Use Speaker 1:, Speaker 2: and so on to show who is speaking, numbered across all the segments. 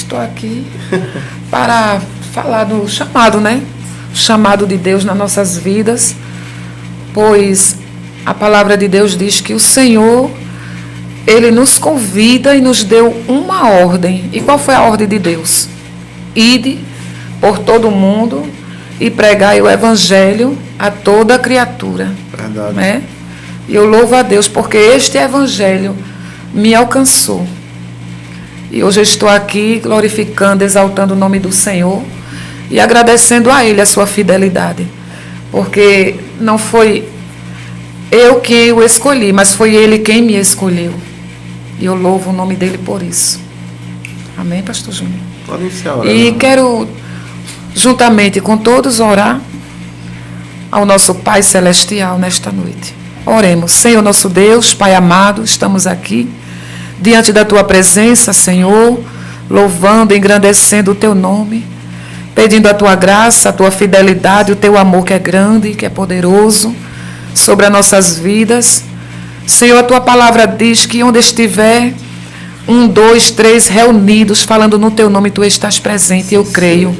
Speaker 1: estou aqui para falar do chamado, né? O chamado de Deus nas nossas vidas, pois a palavra de Deus diz que o Senhor, Ele nos convida e nos deu uma ordem. E qual foi a ordem de Deus? Ide por todo o mundo e pregai o Evangelho a toda criatura.
Speaker 2: Verdade.
Speaker 1: Né? E eu louvo a Deus porque este Evangelho me alcançou. E hoje eu estou aqui glorificando, exaltando o nome do Senhor e agradecendo a Ele a sua fidelidade. Porque não foi eu quem o escolhi, mas foi Ele quem me escolheu. E eu louvo o nome dEle por isso. Amém, pastor Júnior?
Speaker 2: Pode iniciar a oração.
Speaker 1: E quero, juntamente com todos, orar ao nosso Pai Celestial nesta noite. Oremos. Senhor nosso Deus, Pai amado, estamos aqui diante da Tua presença, Senhor, louvando e engrandecendo o Teu nome, pedindo a Tua graça, a Tua fidelidade, o Teu amor que é grande, que é poderoso sobre as nossas vidas. Senhor, a Tua palavra diz que onde estiver 1, 2, 3 reunidos, falando no Teu nome, Tu estás presente. Eu creio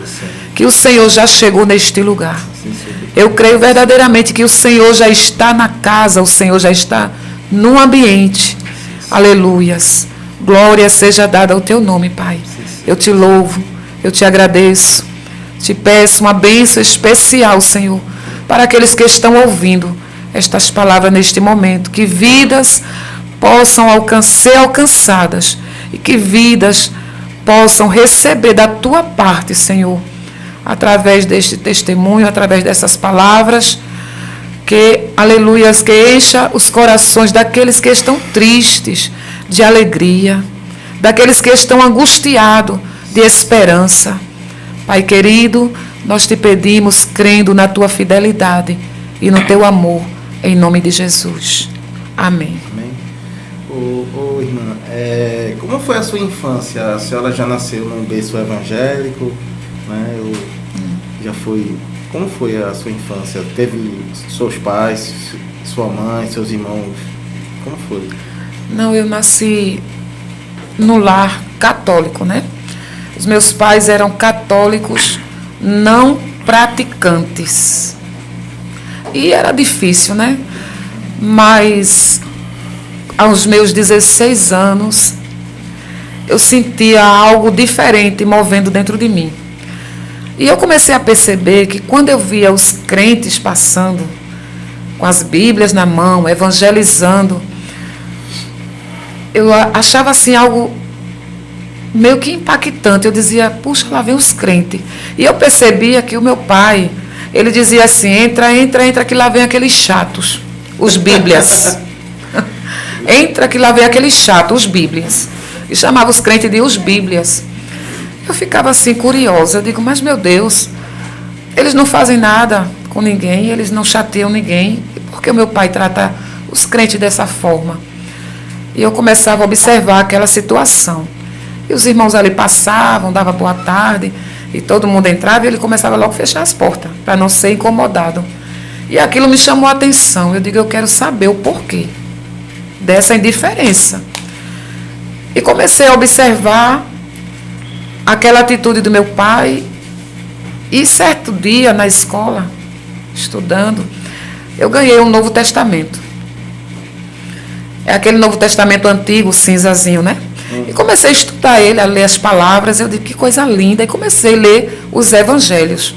Speaker 1: que o Senhor já chegou neste lugar. Eu creio verdadeiramente que o Senhor já está na casa, o Senhor já está no ambiente. Aleluias. Glória seja dada ao Teu nome, Pai. Eu Te louvo, eu Te agradeço. Te peço uma bênção especial, Senhor, para aqueles que estão ouvindo estas palavras neste momento. Que vidas possam ser alcançadas e que vidas possam receber da Tua parte, Senhor, através deste testemunho, através dessas palavras, que, aleluias, que encha os corações daqueles que estão tristes de alegria, daqueles que estão angustiados de esperança. Pai querido, nós Te pedimos, crendo na Tua fidelidade e no Teu amor, em nome de Jesus. Amém.
Speaker 2: Amém. Ô irmã, como foi a sua infância? A senhora já nasceu num berço evangélico, né? Já foi. Como foi a sua infância? Teve seus pais, sua mãe, seus irmãos? Como foi?
Speaker 1: Não, eu nasci no lar católico, né? Os meus pais eram católicos não praticantes. E era difícil, né? Mas aos meus 16 anos, eu sentia algo diferente movendo dentro de mim. E eu comecei a perceber que quando eu via os crentes passando com as Bíblias na mão, evangelizando, eu achava assim algo meio que impactante. Eu dizia, puxa, lá vem os crentes. E eu percebia que o meu pai, ele dizia assim, entra, que lá vem aqueles chatos, os Bíblias. Entra, que lá vem aqueles chatos, os Bíblias. E chamava os crentes de os Bíblias. Eu ficava assim curiosa, eu digo, mas meu Deus, eles não fazem nada com ninguém, eles não chateiam ninguém, e por que o meu pai trata os crentes dessa forma? E eu começava a observar aquela situação. E os irmãos ali passavam, dava boa tarde, e todo mundo entrava e ele começava logo a fechar as portas, para não ser incomodado. E aquilo me chamou a atenção, eu digo, eu quero saber o porquê dessa indiferença. E comecei a observar aquela atitude do meu pai. E certo dia, na escola, estudando, eu ganhei um Novo Testamento. É aquele Novo Testamento antigo, cinzazinho, né? E comecei a estudar ele, a ler as palavras. Eu digo, que coisa linda. E comecei a ler os evangelhos.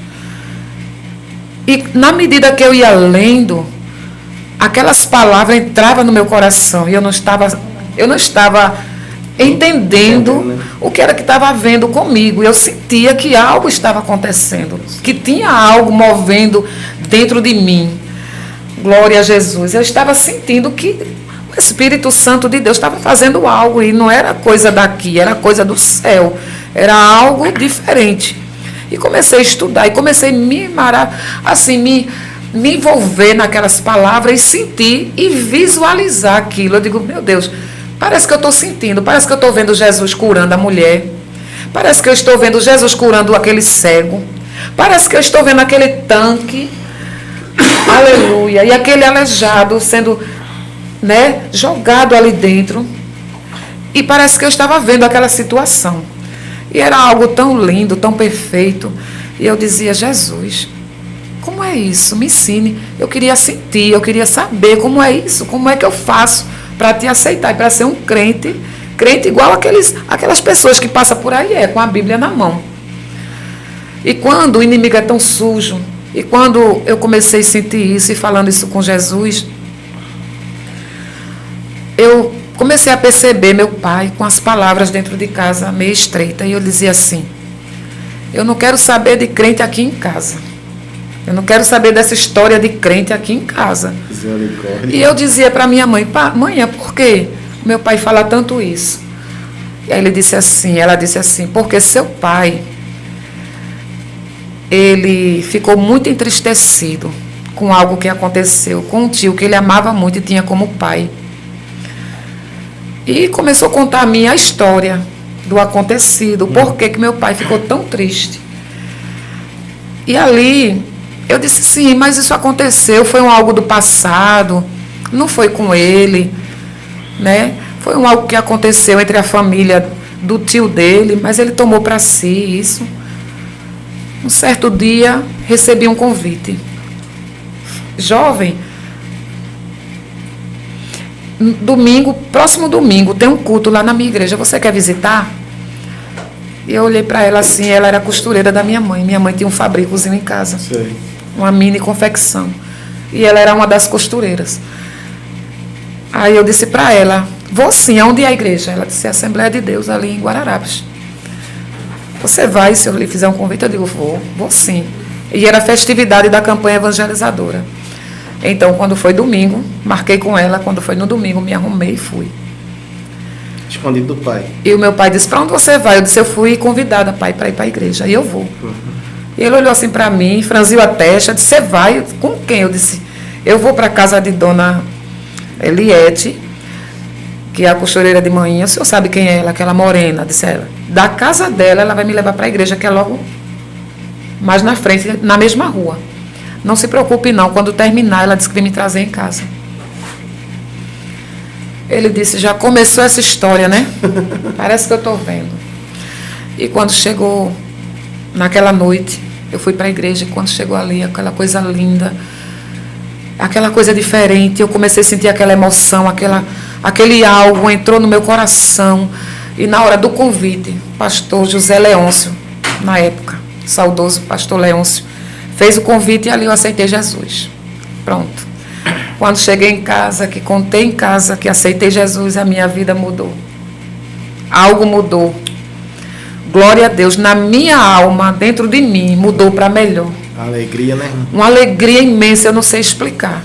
Speaker 1: E na medida que eu ia lendo, aquelas palavras entravam no meu coração. E eu não estava entendendo o que era que estava havendo comigo. Eu sentia que algo estava acontecendo, que tinha algo movendo dentro de mim. Glória a Jesus. Eu estava sentindo que o Espírito Santo de Deus estava fazendo algo, e não era coisa daqui, era coisa do céu, era algo diferente. E comecei a estudar, e comecei a me envolver naquelas palavras, e sentir e visualizar aquilo. Eu digo, meu Deus, parece que eu estou sentindo, parece que eu estou vendo Jesus curando a mulher, parece que eu estou vendo Jesus curando aquele cego, parece que eu estou vendo aquele tanque, aleluia, e aquele aleijado sendo, né, jogado ali dentro, e parece que eu estava vendo aquela situação. E era algo tão lindo, tão perfeito. E eu dizia, Jesus, como é isso? Me ensine. Eu queria sentir, eu queria saber como é isso, como é que eu faço para te aceitar e para ser um crente igual aquelas pessoas que passam por aí, com a Bíblia na mão. E quando o inimigo é tão sujo, e quando eu comecei a sentir isso e falando isso com Jesus, eu comecei a perceber meu pai com as palavras dentro de casa meio estreita. E eu dizia assim, eu não quero saber de crente aqui em casa. Eu não quero saber dessa história de crente aqui em casa. E eu dizia para minha mãe, mãe, por que meu pai fala tanto isso? E aí ela disse assim, porque seu pai, ele ficou muito entristecido com algo que aconteceu, com um tio que ele amava muito e tinha como pai. E começou a contar a minha história do acontecido, por que meu pai ficou tão triste. E ali eu disse, sim, mas isso aconteceu, foi algo do passado, não foi com ele, né? Foi algo que aconteceu entre a família do tio dele, mas ele tomou para si isso. Um certo dia, recebi um convite. Jovem, próximo domingo, tem um culto lá na minha igreja, você quer visitar? E eu olhei para ela assim, ela era costureira da minha mãe. Minha mãe tinha um fabricozinho em casa. Sei. Uma mini confecção. E ela era uma das costureiras. Aí eu disse para ela, vou sim, aonde é a igreja? Ela disse, Assembleia de Deus, ali em Guararapes. Você vai, se eu lhe fizer um convite? Eu digo, vou sim. E era a festividade da campanha evangelizadora. Então, quando foi domingo, marquei com ela, quando foi no domingo, me arrumei e fui.
Speaker 2: Escondido do pai.
Speaker 1: E o meu pai disse, para onde você vai? Eu disse, eu fui convidada, pai, para ir para a igreja. E eu vou. E ele olhou assim para mim, franziu a testa, disse, você vai? Com quem? Eu disse, eu vou para a casa de dona Eliette, que é a costureira de manhã. O senhor sabe quem é ela, aquela morena? Disse ela. Da casa dela, ela vai me levar para a igreja, que é logo mais na frente, na mesma rua. Não se preocupe não, quando terminar, ela disse que vem me trazer em casa. Ele disse, já começou essa história, né? Parece que eu estou vendo. E quando chegou naquela noite, eu fui para a igreja, e quando chegou ali, aquela coisa linda, aquela coisa diferente, eu comecei a sentir aquela emoção, aquele algo entrou no meu coração. E na hora do convite, pastor José Leôncio, na época, saudoso pastor Leôncio, fez o convite e ali eu aceitei Jesus. Pronto. Quando cheguei em casa, que contei em casa que aceitei Jesus, a minha vida mudou. Algo mudou. Glória a Deus. Na minha alma, dentro de mim, mudou para melhor.
Speaker 2: Alegria, né?
Speaker 1: Uma alegria imensa, eu não sei explicar.